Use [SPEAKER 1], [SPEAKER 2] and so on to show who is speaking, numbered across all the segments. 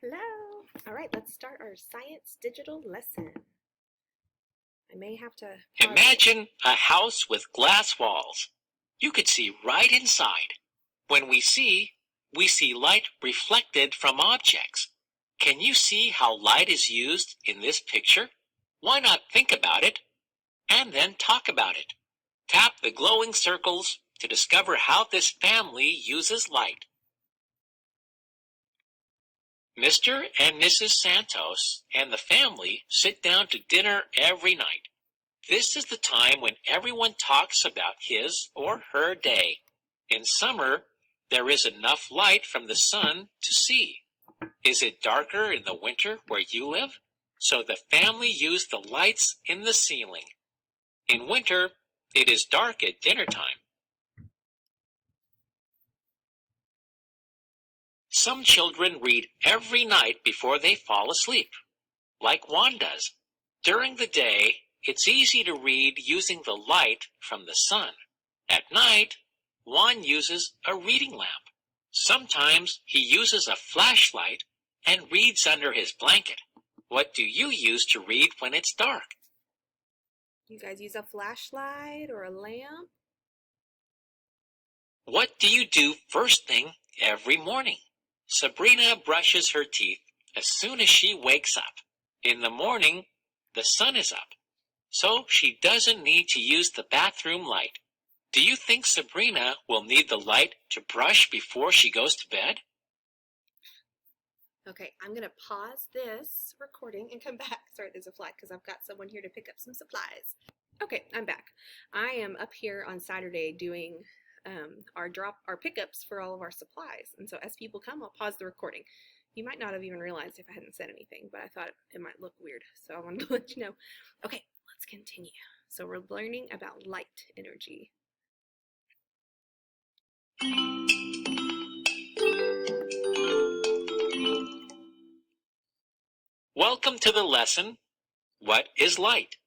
[SPEAKER 1] Hello. All right, let's start our science digital lesson. I may have to pause it.
[SPEAKER 2] Imagine a house with glass walls. You could see right inside. When we see light reflected from objects. Can you see how light is used in this picture? Why not think about it and then talk about it? Tap the glowing circles to discover how this family uses light. Mr. and Mrs. Santos and the family sit down to dinner every night. This is the time when everyone talks about his or her day. In summer, there is enough light from the sun to see. Is it darker in the winter where you live? So the family used the lights in the ceiling. In winter, it is dark at dinner time. Some children read every night before they fall asleep, like Juan does. During the day, it's easy to read using the light from the sun. At night, Juan uses a reading lamp. Sometimes he uses a flashlight and reads under his blanket. What do you use to read when it's dark?
[SPEAKER 1] You guys use a flashlight or a lamp?
[SPEAKER 2] What do you do first thing every morning? Sabrina brushes her teeth as soon as she wakes up. In the morning, the sun is up, so she doesn't need to use the bathroom light. Do you think Sabrina will need the light to brush before she goes to bed?
[SPEAKER 1] Okay, I'm going to pause this recording and come back. Sorry, there's a fly because I've got someone here to pick up some supplies. Okay, I'm back. I am up here on Saturday doing our pickups for all of our supplies. And so as people come, I'll pause the recording. You might not have even realized if I hadn't said anything, but I thought it might look weird. So I wanted to let you know. Okay, let's continue. So we're learning about light energy.
[SPEAKER 2] Welcome to the lesson, What is Light?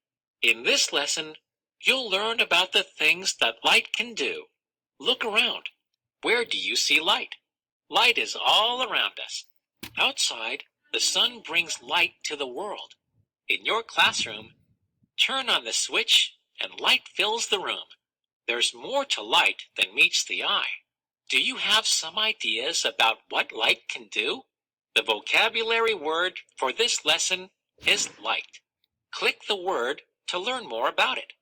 [SPEAKER 2] In this lesson, you'll learn about the things that light can do. Look around. Where do you see light? Light is all around us. Outside, the sun brings light to the world. In your classroom, turn on the switch and light fills the room. There's more to light than meets the eye. Do you have some ideas about what light can do? The vocabulary word for this lesson is light. Click the word to learn more about it.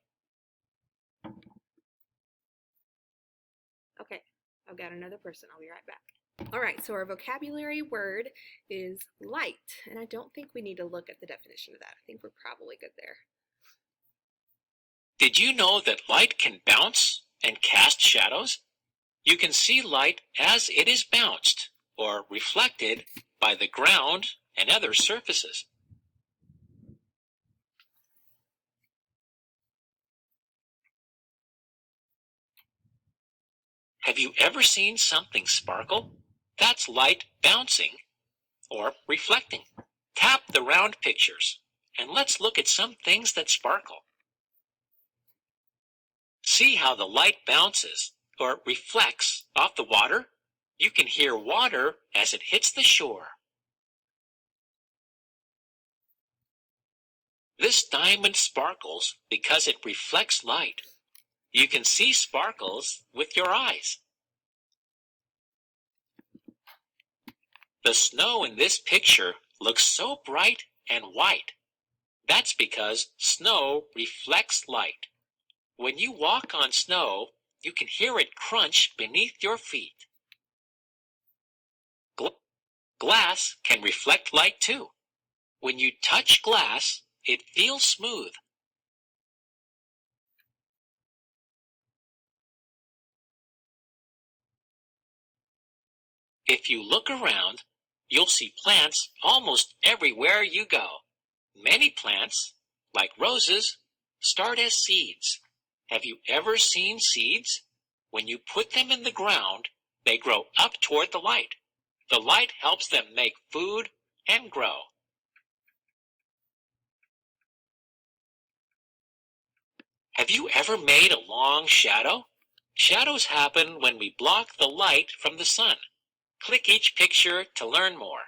[SPEAKER 1] Okay, I've got another person. I'll be right back. All right, so our vocabulary word is light, and I don't think we need to look at the definition of that. I think we're probably good there.
[SPEAKER 2] Did you know that light can bounce and cast shadows? You can see light as it is bounced or reflected by the ground and other surfaces. Have you ever seen something sparkle? That's light bouncing or reflecting. Tap the round pictures and let's look at some things that sparkle. See how the light bounces or reflects off the water? You can hear water as it hits the shore. This diamond sparkles because it reflects light. You can see sparkles with your eyes. The snow in this picture looks so bright and white. That's because snow reflects light. When you walk on snow, you can hear it crunch beneath your feet. Glass can reflect light too. When you touch glass, it feels smooth. If you look around, you'll see plants almost everywhere you go. Many plants, like roses, start as seeds. Have you ever seen seeds? When you put them in the ground, they grow up toward the light. The light helps them make food and grow. Have you ever made a long shadow? Shadows happen when we block the light from the sun. Click each picture to learn more.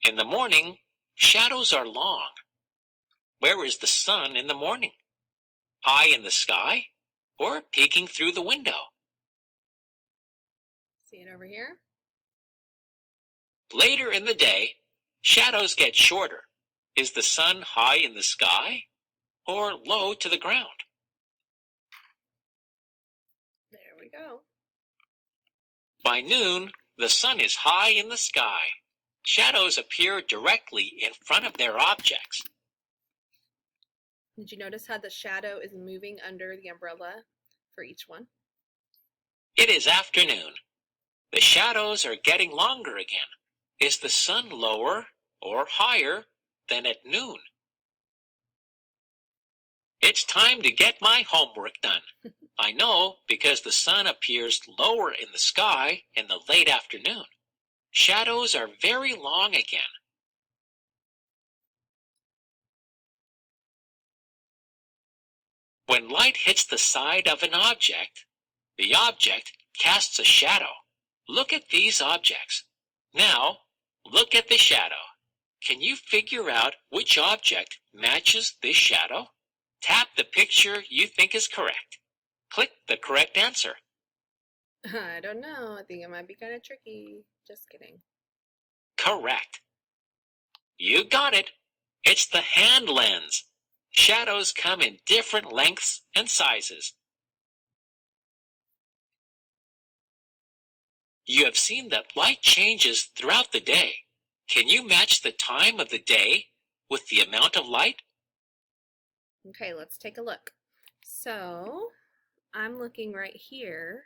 [SPEAKER 2] In the morning, shadows are long. Where is the sun in the morning? High in the sky or peeking through the window?
[SPEAKER 1] See it over here?
[SPEAKER 2] Later in the day, shadows get shorter. Is the sun high in the sky or low to the ground?
[SPEAKER 1] There we go.
[SPEAKER 2] By noon, the sun is high in the sky. Shadows appear directly in front of their objects.
[SPEAKER 1] Did you notice how the shadow is moving under the umbrella for each one?
[SPEAKER 2] It is afternoon. The shadows are getting longer again. Is the sun lower or higher than at noon? It's time to get my homework done. I know because the sun appears lower in the sky in the late afternoon. Shadows are very long again. When light hits the side of an object, the object casts a shadow. Look at these objects. Now, look at the shadow. Can you figure out which object matches this shadow? Tap the picture you think is correct. Click the correct answer.
[SPEAKER 1] I don't know. I think it might be kind of tricky. Just kidding.
[SPEAKER 2] Correct. You got it. It's the hand lens. Shadows come in different lengths and sizes. You have seen that light changes throughout the day. Can you match the time of the day with the amount of light?
[SPEAKER 1] Okay, let's take a look. So, I'm looking right here,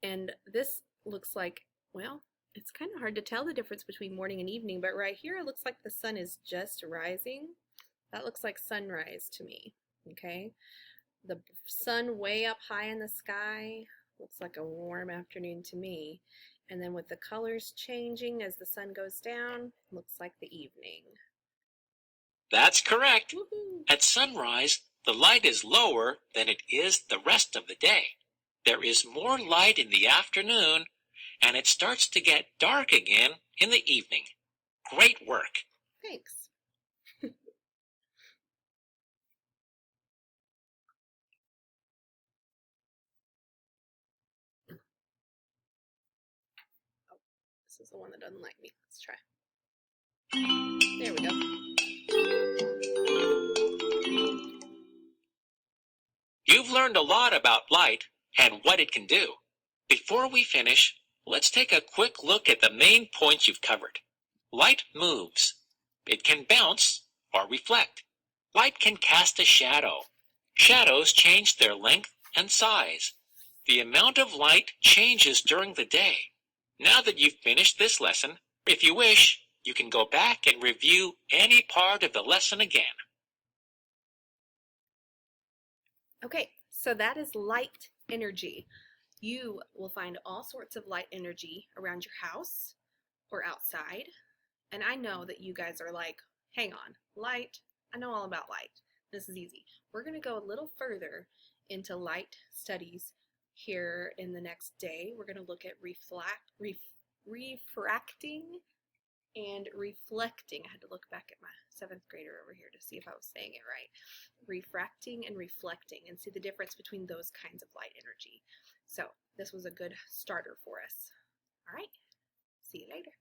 [SPEAKER 1] and this looks like, well, it's kind of hard to tell the difference between morning and evening, but right here it looks like the sun is just rising. That looks like sunrise to me, okay? The sun way up high in the sky looks like a warm afternoon to me. And then with the colors changing as the sun goes down, looks like the evening.
[SPEAKER 2] That's correct.
[SPEAKER 1] Woohoo!
[SPEAKER 2] At sunrise, the light is lower than it is the rest of the day. There is more light in the afternoon, and it starts to get dark again in the evening. Great work.
[SPEAKER 1] Thanks. This is the one that doesn't like me. Let's try. There we go.
[SPEAKER 2] You've learned a lot about light and what it can do. Before we finish, let's take a quick look at the main points you've covered. Light moves. It can bounce or reflect. Light can cast a shadow. Shadows change their length and size. The amount of light changes during the day. Now that you've finished this lesson, if you wish, you can go back and review any part of the lesson again.
[SPEAKER 1] Okay, so that is light energy. You will find all sorts of light energy around your house or outside. And I know that you guys are like, hang on, light, I know all about light. This is easy. We're going to go a little further into light studies here in the next day. We're going to look at refracting and reflecting. I had to look back at my 7th grader over here to see if I was saying it right. Refracting and reflecting, and see the difference between those kinds of light energy. So this was a good starter for us. All right, see you later.